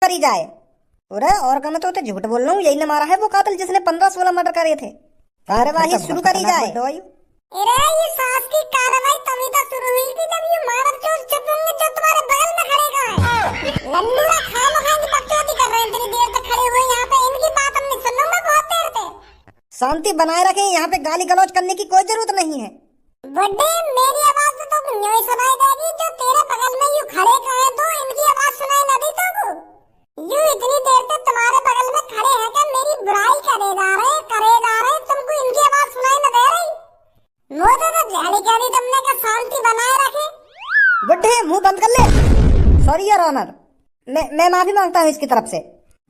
करी जाए। अरे और का मैं तो झूठ बोल रहा हूँ, यही ने मारा है वो कातिल जिसने 15-16 मर्डर करे थे। कार्यवाही शुरू करी जाए। अरे ये सास की कार्रवाई तभी तो शुरू हुई थी जब ये मानव चोर चुप होंगे जो तुम्हारे बगल में खड़े हैं। लल्लूड़ा खामखा की बकचोदी कर रहे हैं, इतनी देर तक खड़े हुए यहाँ पे, इनकी बात हमने सुन लूंगा बहुत देर से। शांति बनाए रखें, यहाँ पे गाली गलौज करने की कोई जरूरत नहीं है। बड्डे मेरी आवाज तो यूं ही सुनाई देगी, जो तेरे बगल में यूं खड़े कहे तो इनकी आवाज सुनाई न दी तो यूं इतनी देर से तुम्हारे बगल में खड़े हैं क्या मेरी बुराई करे जा रहे, तुमको इनकी आवाज सुनाई न दे रही? वो तो झाड़ी करी तुमने का शांति बनाए रखे। बुड्ढे मुंह बंद कर ले। सॉरी योर ऑनर, मैं माफी मांगता हूँ इसकी तरफ से।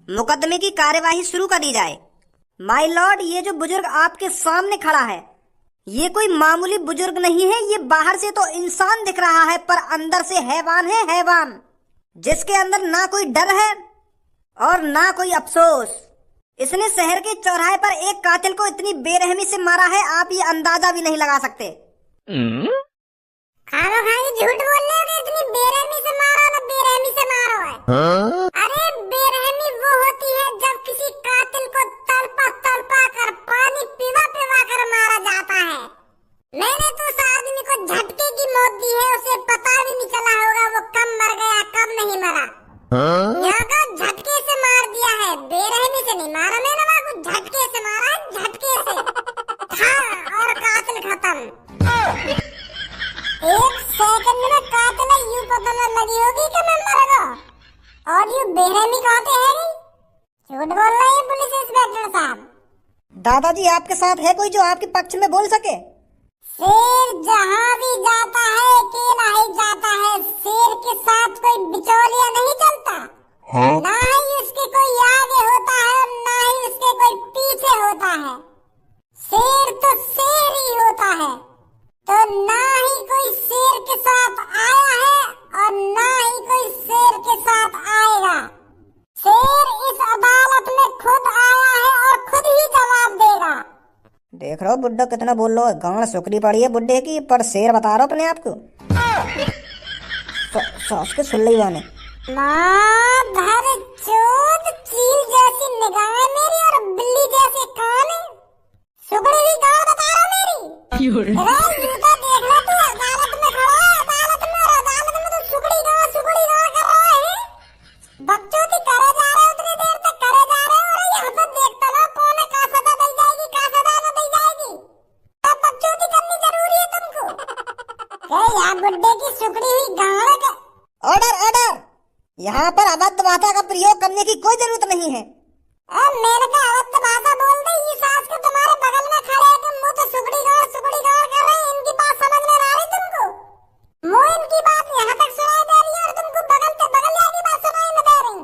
मुकदमे की कार्यवाही शुरू कर दी जाए। माय लॉर्ड, ये जो बुजुर्ग आपके सामने खड़ा है ये कोई मामूली बुजुर्ग नहीं है। ये बाहर से तो इंसान दिख रहा है पर अंदर से हैवान है, हैवान, जिसके अंदर ना कोई डर है और ना कोई अफसोस। इसने शहर के चौराहे पर एक कातिल को इतनी बेरहमी से मारा है, आप ये अंदाजा भी नहीं लगा सकते। खामखा झूठ बोल रहे हो कि इतनी बेरहमी से मारो ना बेरहमी से मारो है। अरे बेरहमी वो होती है जब किसी कातिल को तड़पा कर पानी पिवा कर मारा जाता है। मैंने तो उस आदमी को झटके की मौत दी है, उसे पता भी नहीं चला होगा वो कब मर गया कब नहीं मरा। यहाँ का झटके से मार दिया है, बेरहमी से नहीं मारा मैंने, वहाँ को झटके से मारा है, झटके से। हाँ, और कातिल खत्म। एक सेकंड में कातिल यूं पता न लगी होगी कि मैं मर गया, और यूं बेरहमी कहते हैं नहीं। झूठ बोल रहे हैं पुलिस इंस्पेक्टर साहब। दादाजी आपके साथ है कोई जो आपके पक्ष में बोल सके? शेर जहाँ भी जाता है अकेला ही जाता है, शेर के साथ कोई बिचौलिया नहीं चलता। ना ही उसके कोई आगे होता है ना ही उसके कोई पीछे होता है। शेर तो शेर ही होता है, तो ना ही कोई शेर के साथ आया है और ना ही कोई शेर के साथ आएगा। शेर इस अदालत में खुद आया है और खुद ही जवाब देगा। देख रहे हो बुड्ढा कितना बोल रहा है, गांड सुकड़ी पड़ी है बुड्ढे की, पर शेर बता रहा हो अपने आप को। सास के सुन ली वाने। माधर चोद, चील जैसी निगाहें मेरी और बिल्ली जैसे कान, सुगड़ी हुई गांड बता रहा मेरी। अरे जूता देख ले तू, अदालत में खड़ा है, अदालत में तो सुगड़ी गांड कर रहा है। बकचोदी करे जा रहे हो, उतनी देर तक करे जा रहे हो, और यहाँ पे देखता रहो कौन है, का सजा दी जाएगी का सजा न दी जाएगी। अब बकचोदी करनी जरूरी है तुमको। यार बुड्ढे की सुगड़ी हुई गांड। ऑर्डर ऑर्डर, यहाँ पर अभद्र भाषा का प्रयोग करने की कोई जरूरत नहीं है। मेरे का अभद्र भाषा बोल दे, ये सास को तुम्हारे बगल में खड़े हैं कि मुंह तो सुगड़ी गांड कर रहे हैं, इनकी बात समझ में आ रही तुमको? मुंह इनकी बात यहाँ तक सुनाई दे रही है और तुमको बगल से बगल की बात सुनाई नहीं दे रही।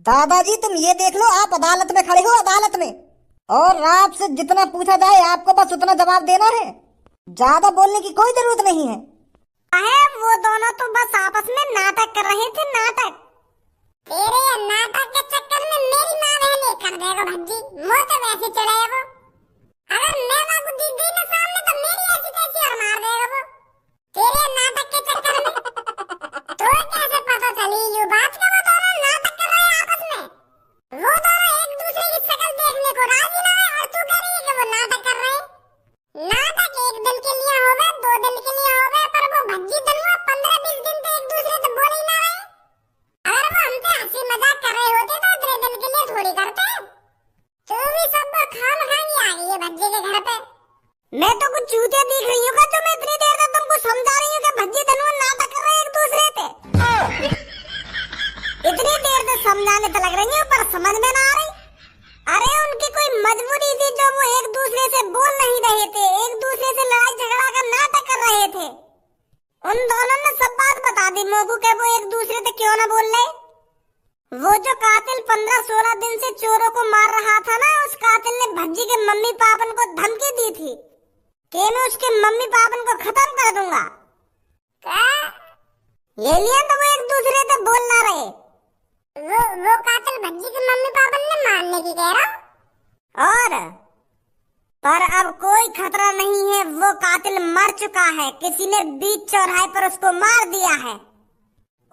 दादाजी तुम ये देख लो, आप अदालत में खड़े हो, अदालत में, और आपसे जितना पूछा जाए आपको बस उतना जवाब देना है, ज्यादा बोलने की कोई जरूरत नहीं है। वो दोनों तो बस आपस में नाटक कर रहे थे, नाटक। तेरे ये नाटक के चक्कर में मेरी माँ बहन कर देगा भज्जी, मुँह तो वैसे चढ़ाए वो। अगर मैं वहाँ को जीत गई ना सामने तो मेरी ऐसी तैसी और मार देगा वो, तेरे नाटक के चक्कर में। तो कैसे पता चली ये बात का वो दोनों नाटक कर रहे हैं आपस में? वो दोनों एक दूसरे की शक्ल देखने को राजी ना है और तू कह रही है कि वो नाटक कर रहे हैं। नाटक एक दिन के लिए हो गए, 2 दिन के लिए हो गए, पर वो भज्जी दलवा 15-20 दिन तो एक दूसरे से बोल ही ना रहे। अगर वो हमसे हंसी मजाक कर रहे होते तो इतने दिन के लिए थोड़ी करते। तो भी सब खामखानी आ गई है भज्जी के घर पे। मैं तो कुछ चूतिया दिख रही हूँ जो मैं इतनी देर तक तुमको समझा रही हूँ कि भज्जी दलवा नाटक कर रहे हैं एक दूसरे से। इतनी देर से समझाने तो लग रही हूँ पर समझ में ना आ रही। अरे उनकी कोई मजबूरी थी जो वो एक दूसरे से बोल नहीं रहे थे, एक दूसरे से लड़ाई झगड़ा का नाटक कर रहे थे। उन दोनों ने सब बात बता दी मोगू के वो एक दूसरे से क्यों ना बोल रहे। वो जो कातिल 15-16 दिन से चोरों को मार रहा था ना, उस कातिल ने भज्जी के मम्मी पापन को धमकी दी थी कि मैं उसके मम्मी पापन को खत्म कर दूंगा। ये लिए तो वो एक दूसरे से बोल ना रहे। वो कातिल भज्जी के मम्मी पापन ने मारने की कह रहा। और पर अब कोई खतरा नहीं है, वो कातिल मर चुका है, किसी ने बीच चौराहे पर उसको मार दिया है।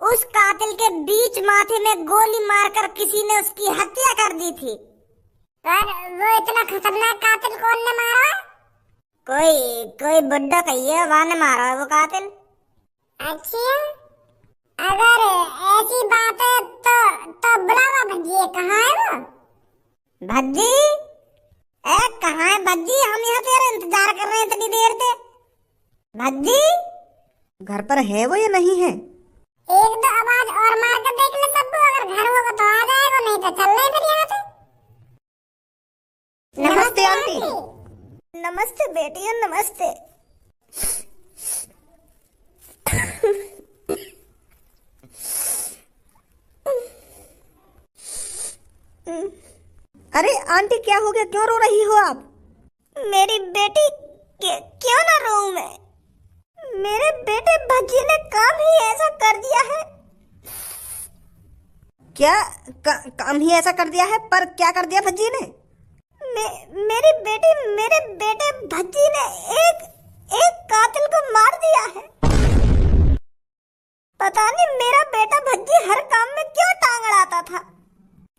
उस कातिल के बीच माथे में गोली मारकर किसी ने उसकी हत्या कर दी थी। पर वो इतना खतरनाक कातिल कौन ने मारा है? कोई बुड्ढा कहिए वहां ने मारा है वो कातिल। अच्छा, अगर ऐसी बात है तो बुलावा भज्जी, कहाँ है वो? भज्जी कहाँ है भज्जी? हम यहाँ तेरा इंतजार कर रहे हैं इतनी देर से। भज्जी घर पर है वो या नहीं है? एक दो आवाज और मार कर देख ले सब्बू, अगर घर होगा तो आ जाएगा, नहीं तो चल रहे फिर यहाँ से। नमस्ते आंटी। नमस्ते बेटी, नमस्ते। अरे आंटी क्या हो गया, क्यों रो रही हो आप? मेरी बेटी क्यों ना रोऊं मैं? मेरे बेटे भज्जी ने काम ही ऐसा कर दिया है। क्या काम ही ऐसा कर दिया है? पर क्या कर दिया भज्जी ने? मेरे बेटे भज्जी ने एक कातिल को मार दिया है। पता नहीं मेरा बेटा भज्जी हर काम में क्यों टांग अड़ाता था।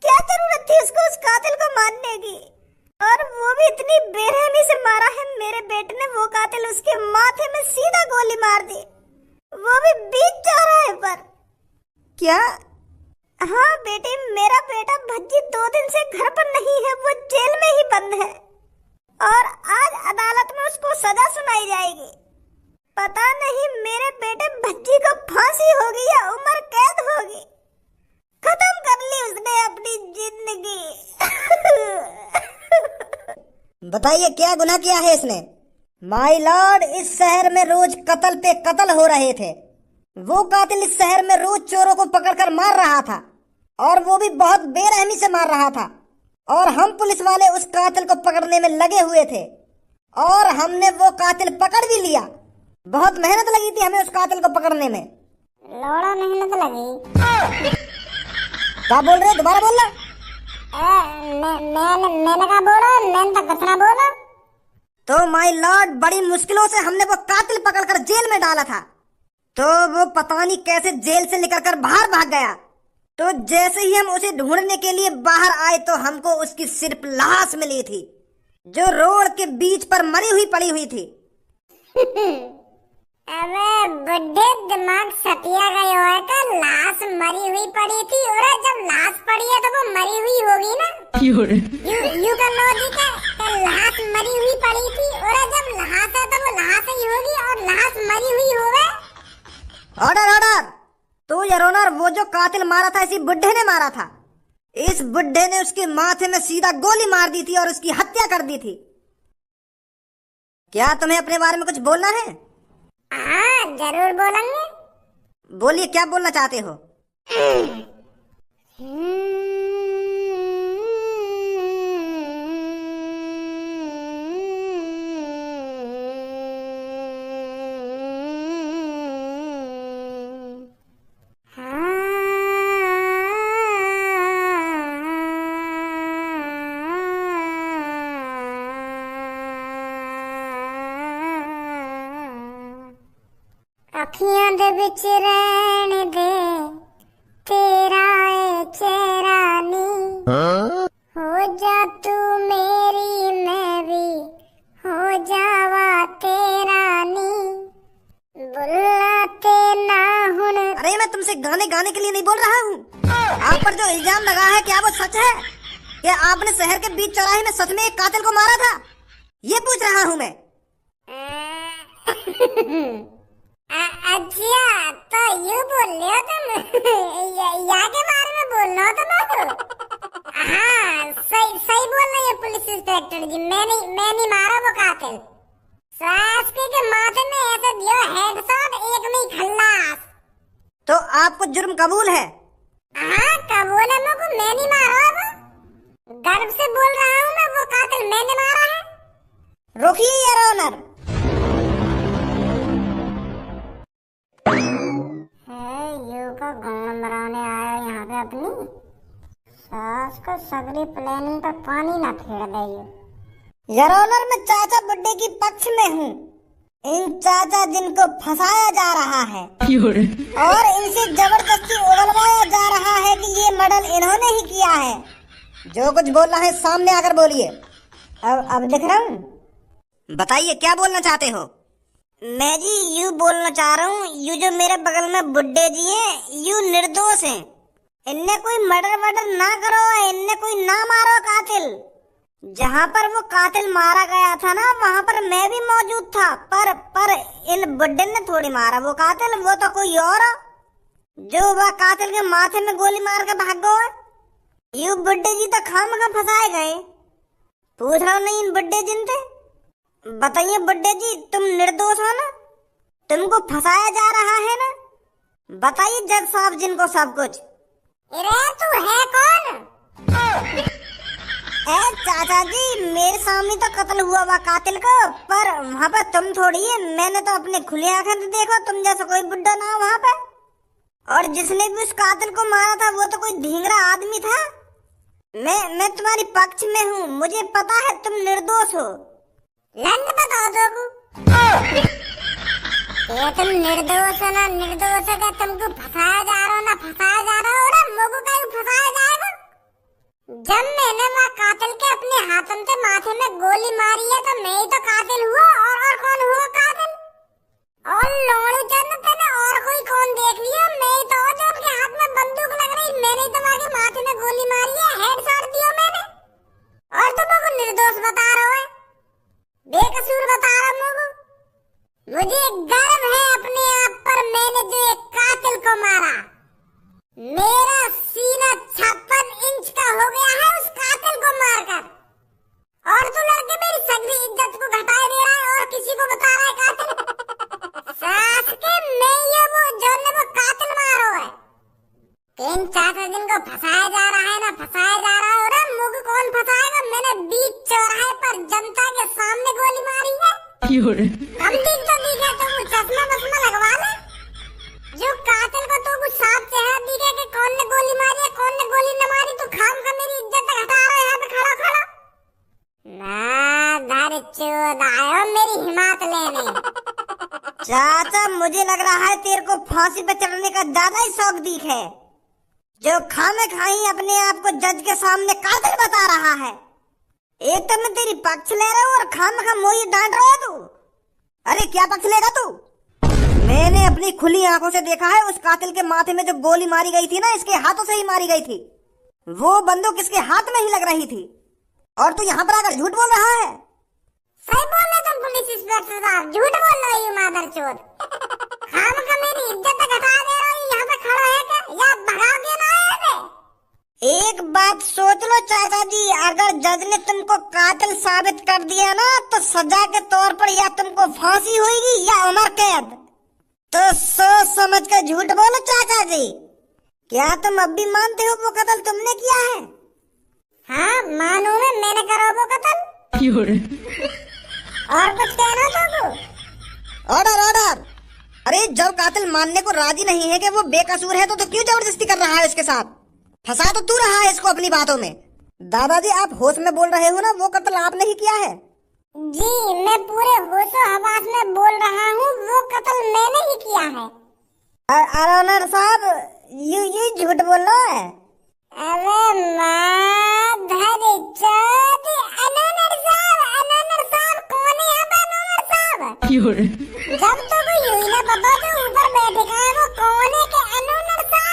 क्या जरूरत थी उसको उस कातिल को मारने की? और वो भी इतनी बेरहमी से मारा है मेरे बेटे ने। वो कातिल उसके माथे में सीधा गोली मार दी, वो भी बीच चौराहे पर। क्या? हाँ बेटी, मेरा बेटा भज्जी 2 दिन से घर पर नहीं है, वो जेल में ही बंद है और आज अदालत में उसको सजा सुनाई जाएगी। पता नहीं मेरे बेटे भज्जी को फांसी होगी या उम्र कैद होगी। खत्म कर ली उसने अपनी जिंदगी। बताइए क्या गुनाह किया है इसने? माय लॉर्ड, इस शहर में रोज कत्ल पे कत्ल हो रहे थे। वो कातिल इस शहर में रोज चोरों को पकड़कर मार रहा था और वो भी बहुत बेरहमी से मार रहा था। और हम पुलिस वाले उस कातिल को पकड़ने में लगे हुए थे और हमने वो कातिल पकड़ भी लिया। बहुत मेहनत लगी थी हमें उस कातिल को पकड़ने में। लोड़ा मेहनत लगी। क्या बोल रहे, दोबारा बोलना। मैंने क्या बोला? मैंने तो कुछ ना बोला। तो माय लॉर्ड, बड़ी मुश्किलों से हमने वो कातिल पकड़कर जेल में डाला था, तो वो पता नहीं कैसे जेल से निकलकर बाहर भाग गया। तो जैसे ही हम उसे ढूंढने के लिए बाहर आए तो हमको उसकी सिर्फ लाश मिली थी, जो रोड के बीच पर मरी हुई पड़ी हुई थी। अबे बुड्ढे, दिमाग सटिया गया है का? लाश मरी हुई पड़ी थी, और जब लाश पड़ी है तो वो मरी हुई होगी ना। यू का लॉजिक है कि लाश मरी हुई पड़ी थी, और जब लाश है तो वो लाश ही होगी और लाश मरी हुई होवे। Order order. तो योर ऑनर, वो जो कातिल मारा था इसी बुड्ढे ने मारा था। इस बुड्ढे ने उसके माथे में सीधा गोली मार दी थी और उसकी हत्या कर दी थी। क्या तुम्हें अपने बारे में कुछ बोलना है? हाँ जरूर बोलेंगे। बोलिए, क्या बोलना चाहते हो? अखियां दे विच रहने दे तेरा ए चेहरा नी, हो जा तू मेरी मैं भी हो जावा तेरा नी, बुलाते ना हुन। अरे मैं तुमसे गाने गाने के लिए नहीं बोल रहा हूँ। आप पर जो इल्जाम लगा है क्या वो सच है? क्या आपने शहर के बीच चौराहे में सच में एक कातिल को मारा था? ये पूछ रहा हूँ मैं। अच्छा, तो यू बोल रहे हो तुम? या के बारे में बोल रहे हो तुम? हाँ सही बोल रही है पुलिस इंस्पेक्टर जी। मैं नहीं मारा वो कातिल। शास्त्री के माथे में ऐसा दिया हेडशॉट, एक में खल्लास। तो आपको जुर्म कबूल है? हाँ कबूल है मुझको, मैं नहीं मारा वो। गर्व से बोल रहा हूँ मैं, वो कातिल मैंने मारा है। रोकिए योर ऑनर। यू का घूम मराने आया यहाँ पे अपनी सास को सगरी प्लानिंग पर पानी ना फेर दे। योर ऑनर, मैं चाचा बुड्ढे की पक्ष में हूँ। इन चाचा जिनको फंसाया जा रहा है और इनसे जबरदस्ती उगलवाया जा रहा है कि ये मर्डर इन्होंने ही किया है। जो कुछ बोलना है सामने आकर बोलिए। अब दिख रहा हूँ। बताइए क्या बोलना चाहते हो। मैं जी यूँ बोलना चाह रहा हूँ, यू जो मेरे बगल में बुड्ढे जी हैं यू निर्दोष हैं। इनने कोई मर्डर ना करो, इनने कोई ना मारो कातिल। जहाँ पर वो कातिल मारा गया था ना वहाँ पर मैं भी मौजूद था, पर इन बुड्ढे ने थोड़ी मारा वो कातिल, वो तो कोई और जो वह कातिल के माथे में गोली मार के भाग गए। यू बुड्ढे जी तो खामखा फंसाए गए। पूछ रहा नहीं इन बुड्ढे जिन थे। बताइए बुड्ढे जी तुम निर्दोष हो ना, तुमको फंसाया जा रहा है ना। बताइए जज साहब जिनको सब कुछ। तू है कौन? चाचा जी मेरे सामने तो कत्ल हुआ हुआ कातिल को, पर वहाँ पर तुम थोड़ी है। मैंने तो अपने खुले आंखें से देखो, तुम जैसा कोई बुड्ढा ना वहाँ पे। और जिसने भी उस कातिल को मारा था वो तो कोई ढींगरा आदमी था। मैं तुम्हारी पक्ष में हूँ, मुझे पता है तुम निर्दोष हो। लंड बताओ तो ये तुम निर्दोष हो ना, निर्दोष है कि तुमको फंसाया जा रहा हो ना, फंसाया जा रहा हो ना, मुझको कहीं फंसाया जाएगा। जब मैंने वहाँ कातिल के अपने हाथों से माथे में गोली मारी है तो मैं ही तो कातिल हुआ, और कौन हुआ कातिल? और लोड़ू चंद तेने और कोई कौन देख लिया? मैं ही तो जो उनके हाथ में बंदूक लग रही, मैंने ही तो वहाँ के माथे में गोली मारी है, हेडशॉट दिया मैंने। और तुम मुझको निर्दोष बता रहे हो, बेकसूर बता रहा हूँ। मुझे गर्व है अपने आप पर, मैंने जो एक कातिल को मारा। मेरा सीना 56 इंच का हो गया है उस कातिल को मारकर। और तू लड़के मेरी सगरी इज्जत को घटाए दे रहा है और किसी को बता रहा है कातिल। सास के मैं ये वो जो ने वो कातिल मारो है। तीन चाचा जिनको फंसाया जा रहा है ना, फंसाया जा रहा है। और मुझे कौन फंसाएगा? मैंने बीच चौराहे पर जनता के सामने गोली मारी है। हम दिख तो दिखे तो चश्मा बसमा लगवा ले। जो कातिल को तो कुछ साफ चेहरा दिखे कि कौन ने गोली मारी है, कौन ने गोली न मारी। तू खाम का मेरी इज्जत घटा रहा है यहाँ पे खड़ा खड़ा ना। धर चोद आयो मेरी हिम्मत लेने। चाचा मुझे लग रहा है तेरे को फांसी पे चढ़ने का ज्यादा ही शौक दिख है, जो खामे खाई अपने आप को जज के सामने कातिल बता रहा है। एक तो मैं तेरी पक्ष ले रहा हूँ और खामे खा मोई डांट रहा है तू। अरे क्या पक्ष लेगा तू? मैंने अपनी खुली आंखों से देखा है उस कातिल के माथे में जो गोली मारी गई थी ना, इसके हाथों से ही मारी गई थी। वो बंदूक इसके हाथ में ही लग रही थी और तू यहाँ पर आकर झूठ बोल रहा है। सही बोल रहे तुम पुलिस इंस्पेक्टर साहब, झूठ बोल रही हो मादरचोद। खाम का मेरी इज्जत घटा दे रहा है। यहाँ पे खड़ा है क्या या भगा के ना आए? एक बात सोच लो चाचा जी, अगर जज ने तुमको कातिल साबित कर दिया ना तो सजा के तौर पर या तुमको फांसी होगी या उम्र कैद। तो सोच समझ कर झूठ बोलो चाचा जी। क्या तुम अब भी मानते हो वो कत्ल तुमने किया है? हाँ मानू मैंने करा वो कत्ल। और कुछ कहना तो? Order order. अरे जब कातिल मानने को राजी नहीं है कि वो बेकसूर है तो क्यों जबरदस्ती कर रहा है उसके साथ? फंसा तो तू रहा है इसको अपनी बातों में। दादाजी आप होश में बोल रहे हो ना, वो कत्ल आपने ही किया है। जी मैं पूरे होशो हवास में बोल रहा हूँ, वो कत्ल मैंने ही किया है। ऑनर साहब ये झूठ बोल रहा है। अरे माधर चोद, अनोनर साहब कौन है यहाँ पे? अनोनर साहब जब तो कोई यूं ना बता जो ऊपर बैठे का है वो कौन है के अनोनर साहब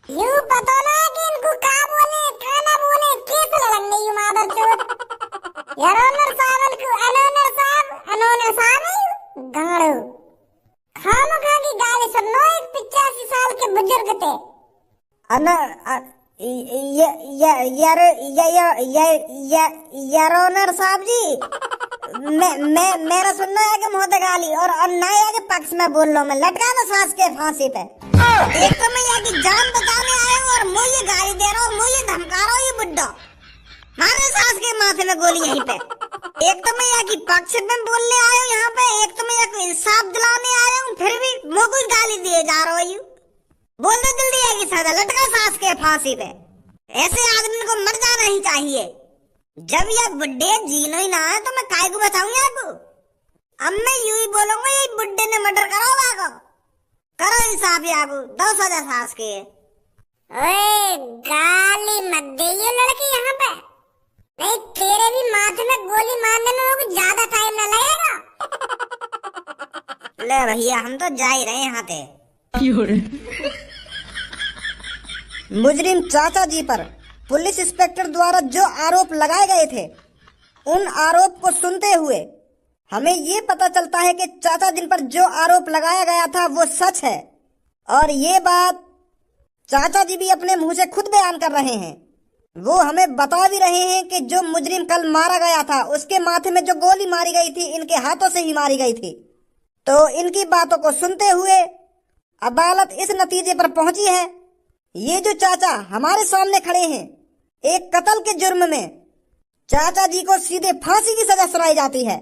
यूं पता ना कि इनको का बोले का ना बोले, कैसे लगने यूं मादरचोद। यार अनोनर साहब गाड़ो खामखा की गाली सुनो। एक 85 साल के बुजुर्ग थे। यार साहब जी, मेरा सुनना है कि मोहते गाली और ना है कि पक्ष में बोल लो। मैं लटका दो सास के फांसी पे। एक तो मैं यहाँ की जान बचाने आया हूँ और मुझे गाली दे रहा हूँ, मुझे धमका रहा हूँ ये बुड्ढा। मारे सास के माथे में गोली यहीं पे। एक तो मैं यहाँ की पक्ष में बोलने आया हूँ यहाँ पे, एक तो मैं यहाँ को इंसाफ दिलाने आया हूँ, फिर भी मुझे गाली दिए जा रहा हूँ। बोल दो जल्दी आएगी सजा, लटका सास के फांसी पे। ऐसे आदमी को मर जाना ही चाहिए। जब ये बुड्ढे जीनो ही ना है तो मैं काय को बचाऊंगा आपको। अब मैं यूं ही बोलूंगा ये बुड्ढे ने मर्डर करा होगा। करो इंसाफ यागो, 10 सजा सास के। ओए गाली मत दे ये लड़की यहाँ पे, नहीं तेरे भी माथे में गोली मारने में को ज्यादा टाइम न लगेगा। ले भैया हम तो जा ही रहे यहाँ पे। मुजरिम चाचा जी पर पुलिस इंस्पेक्टर द्वारा जो आरोप लगाए गए थे, उन आरोप को सुनते हुए हमें ये पता चलता है कि चाचा जिन पर जो आरोप लगाया गया था वो सच है। और ये बात चाचा जी भी अपने मुंह से खुद बयान कर रहे हैं। वो हमें बता भी रहे हैं कि जो मुजरिम कल मारा गया था उसके माथे में जो गोली मारी गई थी इनके हाथों से ही मारी गई थी। तो इनकी बातों को सुनते हुए अदालत इस नतीजे पर पहुंची है, ये जो चाचा हमारे सामने खड़े हैं, एक कत्ल के जुर्म में चाचा जी को सीधे फांसी की सजा सुनाई जाती है।